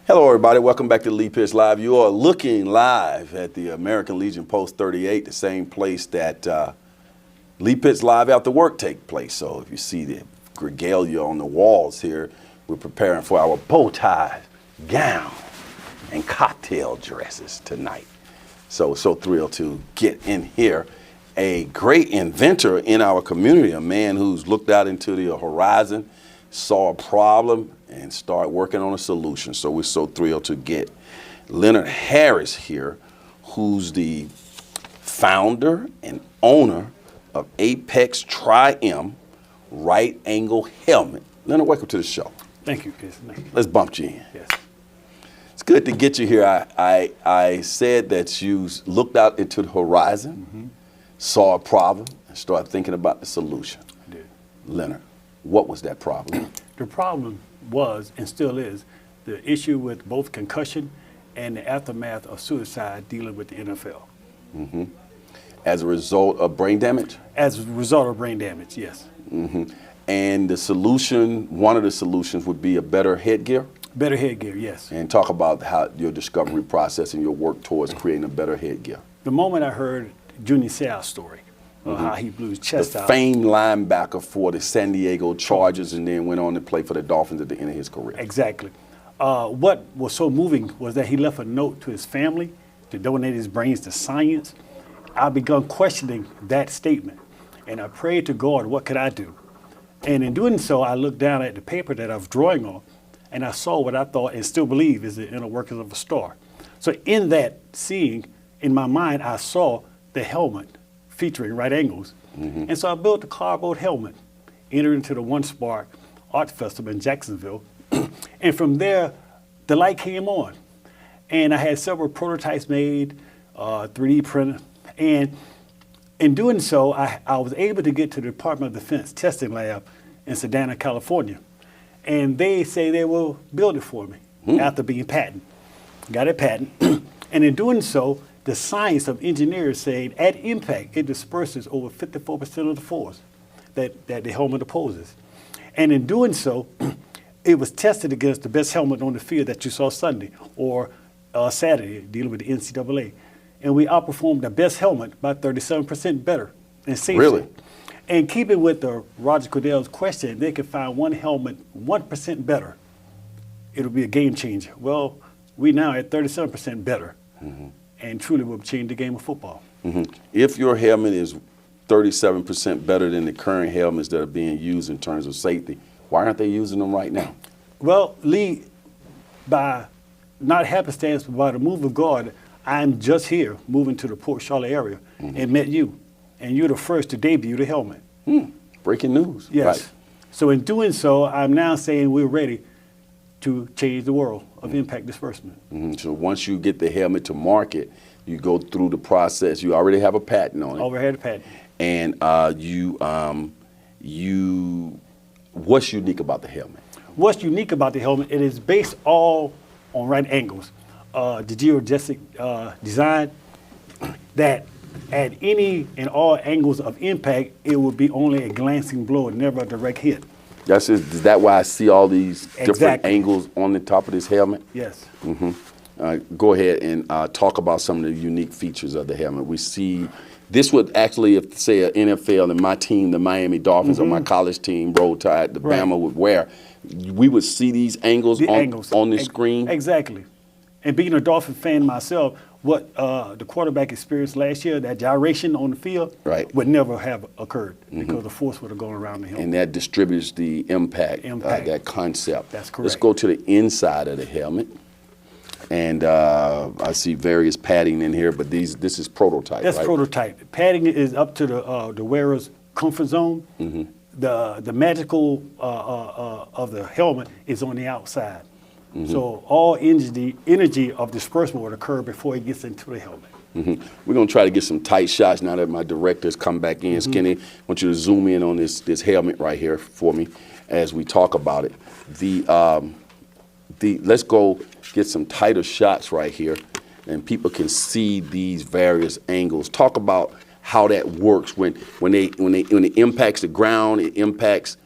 Hello, everybody. Welcome back to Lee Pitts Live. You are looking live at the American Legion Post 38, the same place that Lee Pitts Live After Work take place. So if you see the regalia on the walls here, we're preparing for our bow tie, gown, and cocktail dresses tonight. So thrilled to get in here. A great inventor in our community, a man who's looked out into the horizon, saw a problem, and start working on a solution. So we're so thrilled to get Lenard Harris here, who's the founder and owner of Apex Tri-M right angle helmet. Lenard, welcome to the show. Thank you, Chris. Thank you. Let's bump you in. Yes. It's good to get you here. I said that you looked out into the horizon, saw a problem, and started thinking about the solution. I did. Lenard, what was that problem? The problem was, and still is, the issue with both concussion and the aftermath of suicide dealing with the NFL. As a result of brain damage? As a result of brain damage, yes. And the solution, one of the solutions would be a better headgear? Better headgear, yes. And talk about how your discovery process and your work towards creating a better headgear. The moment I heard Junior Seau's story, how he blew his chest The out. famed linebacker for the San Diego Chargers and then went on to play for the Dolphins at the end of his career. Exactly. What was so moving was that he left a note to his family to donate his brains to science. I began questioning that statement, and I prayed to God, what could I do? And in doing so, I looked down at the paper that I was drawing on, and I saw what I thought and still believe is the inner workings of a star. So in that seeing, in my mind, I saw the helmet featuring right angles. And so I built the cardboard helmet, entered into the One Spark Art Festival in Jacksonville. And from there, the light came on. And I had several prototypes made, 3D printed. And in doing so, I was able to get to the Department of Defense testing lab in Sedona, California. And they say they will build it for me after being patented. Got a patent. And in doing so, the science of engineers saying at impact, it disperses over 54% of the force that the helmet opposes. And in doing so, it was tested against the best helmet on the field that you saw Sunday or Saturday, dealing with the NCAA. And we outperformed the best helmet by 37% better in safety. Really? And keeping with the Roger Goodell's question, they could find one helmet 1% better, it'll be a game changer. Well, we now at 37% better. And truly will change the game of football. If your helmet is 37% better than the current helmets that are being used in terms of safety, why aren't they using them right now? Well, Lee, by not happenstance, but by the move of God, I'm just here moving to the Port Charlotte area and met you. And you're the first to debut the helmet. Breaking news. Yes. Right. So in doing so, I'm now saying we're ready to change the world of impact disbursement. So once you get the helmet to market, you go through the process. You already have a patent on it. Already had a patent. And what's unique about the helmet? What's unique about the helmet, it is based all on right angles. The geodesic design that at any and all angles of impact, it will be only a glancing blow and never a direct hit. Is that why I see all these different Exactly. angles on the top of this helmet? Yes. Go ahead and talk about some of the unique features of the helmet. We see this would actually, if say an NFL and my team, the Miami Dolphins, or my college team, Roll Tide, the Bama would wear, we would see these angles on the screen. Exactly. And being a Dolphin fan myself, what the quarterback experienced last year, that gyration on the field, would never have occurred because the force would have gone around the helmet. And that distributes the impact. That concept. That's correct. Let's go to the inside of the helmet. And I see various padding in here, but this is prototype, That's right? prototype. Padding is up to the wearer's comfort zone. The magical of the helmet is on the outside. So all energy of disbursement would occur before it gets into the helmet. We're going to try to get some tight shots now that my director's come back in. Skinny, I want you to zoom in on this helmet right here for me as we talk about it. Let's go get some tighter shots right here, and people can see these various angles. Talk about how that works when it impacts the ground, it impacts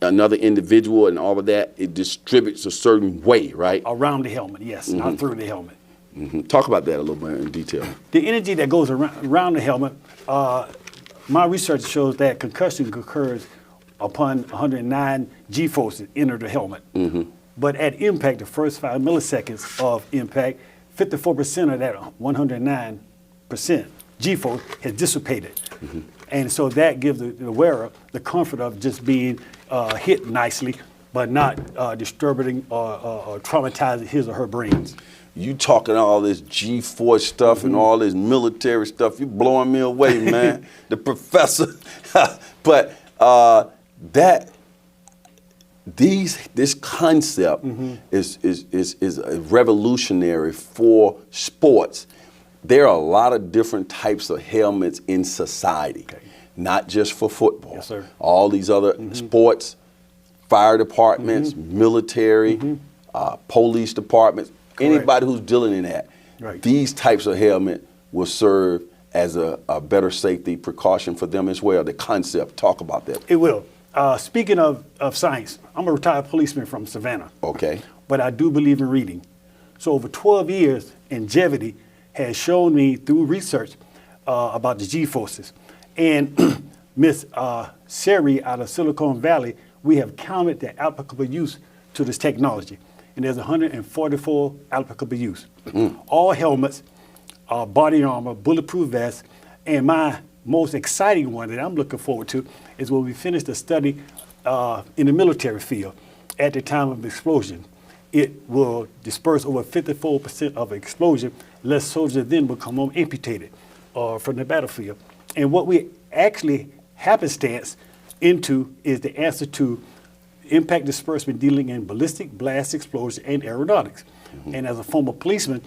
another individual and all of that, it distributes a certain way, right? Around the helmet, yes, not through the helmet. Talk about that a little bit in detail. The energy that goes around the helmet, my research shows that concussion occurs upon 109 G-forces enter the helmet. But at impact, the first 5 milliseconds of impact, 54% of that 109% G-force has dissipated. And so that gives the wearer the comfort of just being hit nicely, but not disturbing or traumatizing his or her brains. You talking all this G-force stuff and all this military stuff, you blowing me away, man. The professor. But this concept is revolutionary for sports. There are a lot of different types of helmets in society, not just for football. Yes, sir. All these other sports, fire departments, military, police departments, anybody who's dealing in that. These types of helmet will serve as a better safety precaution for them as well. The concept, talk about that. It will. Speaking of science, I'm a retired policeman from Savannah. Okay. But I do believe in reading. So over 12 years, longevity has shown me through research about the G-forces. And Miss Seri out of Silicon Valley, we have counted the applicable use to this technology. And there's 144 applicable use. All helmets, body armor, bulletproof vests, and my most exciting one that I'm looking forward to is when we finish the study in the military field at the time of explosion. It will disperse over 54% of explosion, less soldiers then will come home amputated from the battlefield. And what we actually happenstance into is the answer to impact disbursement dealing in ballistic, blast, explosion, and aeronautics. And as a former policeman,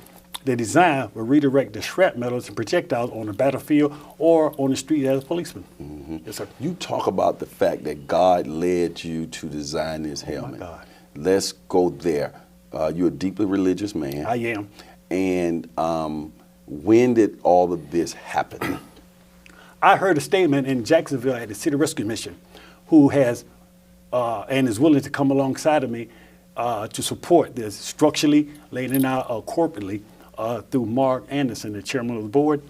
the design will redirect the shrapnels and projectiles on the battlefield or on the street as a policeman. Yes, sir. You talk about the fact that God led you to design this helmet. My God. Let's go there. You're a deeply religious man. I am. And when did all of this happen? I heard a statement in Jacksonville at the City Rescue Mission who has and is willing to come alongside of me to support this structurally, laying it out corporately through Mark Anderson, the chairman of the board.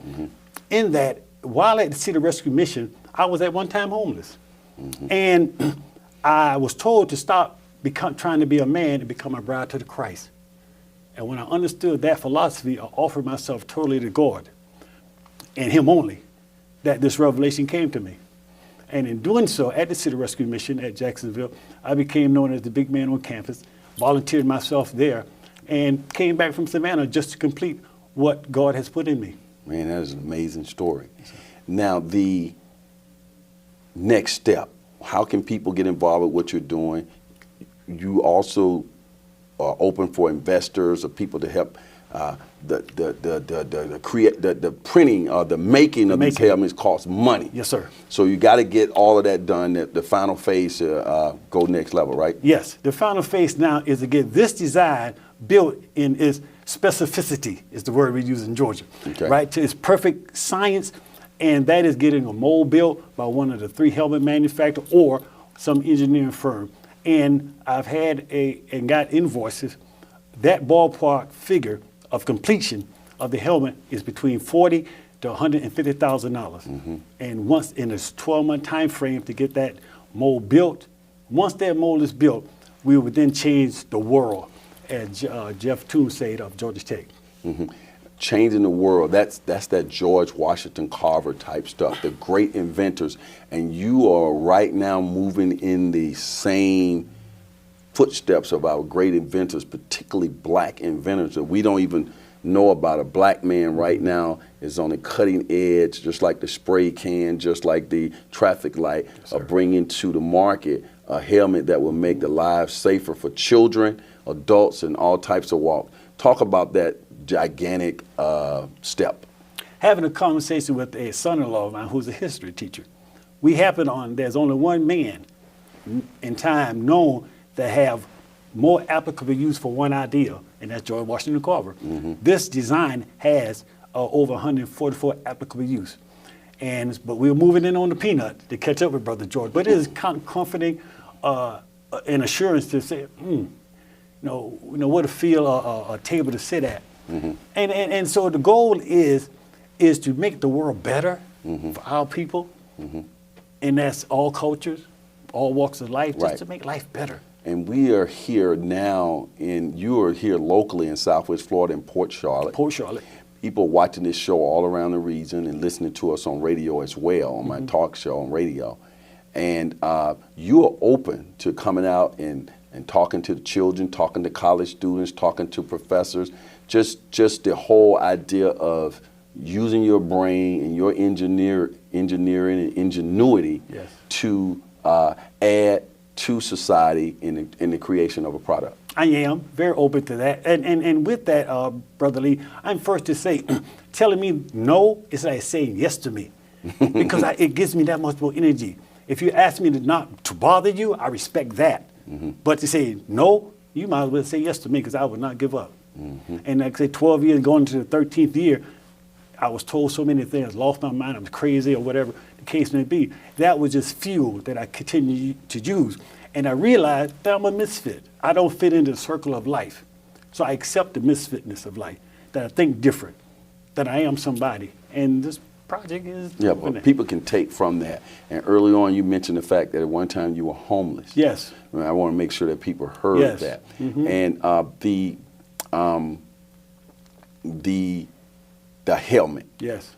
In that, while at the City Rescue Mission, I was at one time homeless. And I was told to stop trying to be a man and become a bride to the Christ. And when I understood that philosophy, I offered myself totally to God and Him only, that this revelation came to me. And in doing so, at the City Rescue Mission at Jacksonville, I became known as the big man on campus, volunteered myself there, and came back from Savannah just to complete what God has put in me. Man, that is an amazing story. Now, the next step, how can people get involved with what you're doing? You also are open for investors or people to help the printing or the making of these helmets costs money. Yes, sir. So you got to get all of that done. The final phase go next level, right? Yes. The final phase now is to get this design built in its specificity, is the word we use in Georgia, right? To its perfect science, and that is getting a mold built by one of the 3 helmet manufacturers or some engineering firm. And I've had and got invoices. That ballpark figure of completion of the helmet is between $40,000 to $150,000. And once in this 12-month time frame to get that mold built, once that mold is built, we would then change the world, as Jeff Toon said of Georgia Tech. Changing the world, that's that George Washington Carver type stuff, the great inventors. And you are right now moving in the same footsteps of our great inventors, particularly black inventors that we don't even know about. A black man right now is on the cutting edge, just like the spray can, just like the traffic light, of bringing to the market a helmet that will make the lives safer for children, adults, and all types of walks. Talk about that gigantic step. Having a conversation with a son-in-law of mine who's a history teacher. We happened on, there's only one man in time known to have more applicable use for one idea, and that's George Washington Carver. This design has over 144 applicable use. But we're moving in on the peanut to catch up with Brother George. But it is comforting an assurance to say, where to feel a table to sit at. And so the goal is to make the world better for our people, and that's all cultures, all walks of life, just to make life better. And we are here now, you are here locally in Southwest Florida in Port Charlotte. Port Charlotte. People watching this show all around the region and listening to us on radio as well, on my talk show on radio. And you are open to coming out and talking to the children, talking to college students, talking to professors, just the whole idea of using your brain and your engineering and ingenuity to add to society in the creation of a product. I am very open to that. And with that, Brother Lee, I'm first to say, telling me no is like saying yes to me, because it gives me that much more energy. If you ask me not to bother you, I respect that. But to say no, you might as well say yes to me, because I would not give up. And like I say, 12 years going into the 13th year, I was told so many things, lost my mind, I was crazy or whatever the case may be. That was just fuel that I continue to use. And I realized that I'm a misfit. I don't fit into the circle of life. So I accept the misfitness of life, that I think different, that I am somebody. And this project is... Yeah, but people can take from that. And early on, you mentioned the fact that at one time you were homeless. Yes. I want to make sure that people heard that. And the helmet. Yes.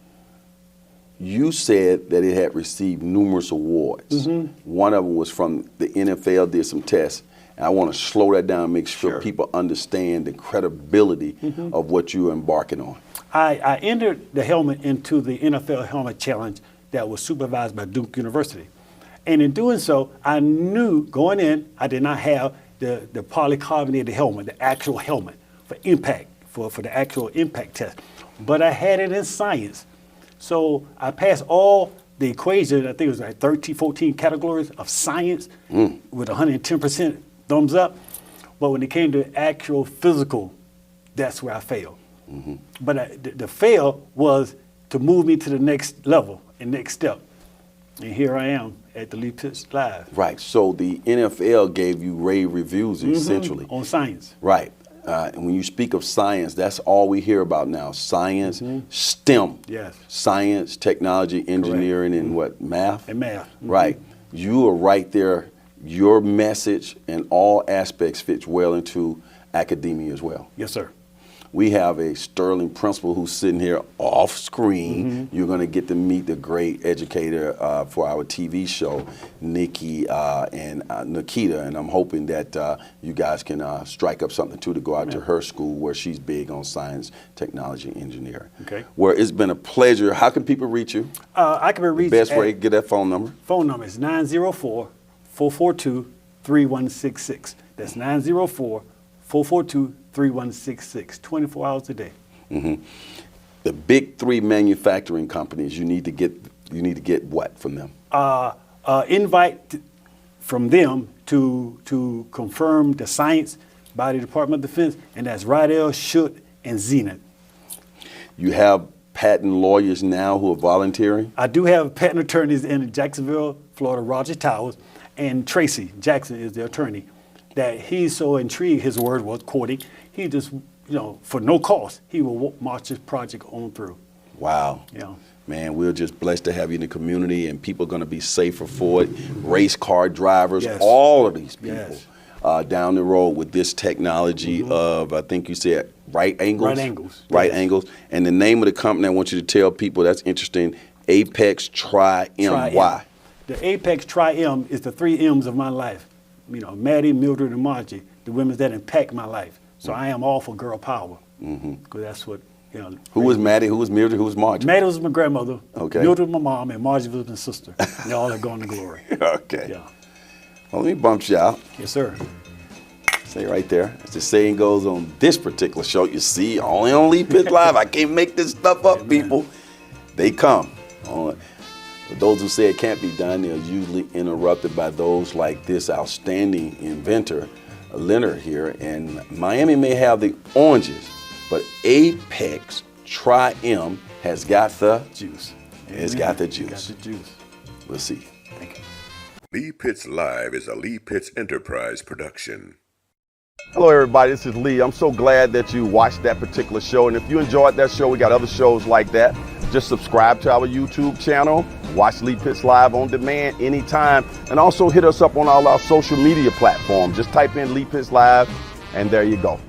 You said that it had received numerous awards. One of them was from the NFL, did some tests. And I want to slow that down and make sure people understand the credibility of what you're embarking on. I entered the helmet into the NFL Helmet Challenge that was supervised by Duke University. And in doing so, I knew going in, I did not have the polycarbonated helmet, the actual helmet for impact, for the actual impact test. But I had it in science. So I passed all the equations, I think it was like 13, 14 categories of science with 110% thumbs up. But when it came to actual physical, that's where I failed. But the fail was to move me to the next level and next step. And here I am at the Lee Pitts Live. Right. So the NFL gave you rave reviews, essentially. On science. Right. And when you speak of science, that's all we hear about now. Science, STEM. Yes. Science, technology, engineering, and what? Math? And math. Right. You are right there. Your message and all aspects fits well into academia as well. Yes, sir. We have a sterling principal who's sitting here off screen. You're going to get to meet the great educator for our TV show, Nikki and Nikita, and I'm hoping that you guys can strike up something too to go out to her school where she's big on science, technology, engineering. Okay. Where it's been a pleasure. How can people reach you? I can be reached Best way, get that phone number. Phone number is 904-442-3166. That's 904-442-3166. 24 hours a day. The big three manufacturing companies, you need to get what from them? Invite from them to confirm the science by the Department of Defense, and that's Rydell, Schutt, and Zenith. You have patent lawyers now who are volunteering? I do have patent attorneys in Jacksonville, Florida, Roger Towers, and Tracy Jackson is the attorney. That he's so intrigued, his word was quoting, he just, for no cost, he will march this project on through. Wow. Yeah. Man, we're just blessed to have you in the community, and people are going to be safer for it. Race car drivers, all of these people down the road with this technology of, I think you said, right angles? Right angles. Right angles. And the name of the company, I want you to tell people, that's interesting, Apex Tri-M. Why? The Apex Tri-M is the 3 M's of my life. Maddie, Mildred, and Margie, the women that impact my life. So I am all for girl power, because that's what, Who was Maddie, who was Mildred, who was Margie? Maddie was my grandmother, okay. Mildred was my mom, and Margie was my sister. They all have gone to glory. Okay. Yeah. Well, let me bump you out. Yes, sir. Say right there, as the saying goes on this particular show, you see, only on Lee Pitts Live. I can't make this stuff up, people. They come. Those who say it can't be done, they're usually interrupted by those like this outstanding inventor, Lenard here. And Miami may have the oranges, but Apex Tri-M has got the juice. It's got the juice. Got the juice. We'll see. Thank you. Lee Pitts Live is a Lee Pitts Enterprise production. Hello, everybody. This is Lee. I'm so glad that you watched that particular show. And if you enjoyed that show, we got other shows like that. Just subscribe to our YouTube channel. Watch Lee Pitts Live on demand anytime. And also hit us up on all our social media platforms. Just type in Lee Pitts Live, and there you go.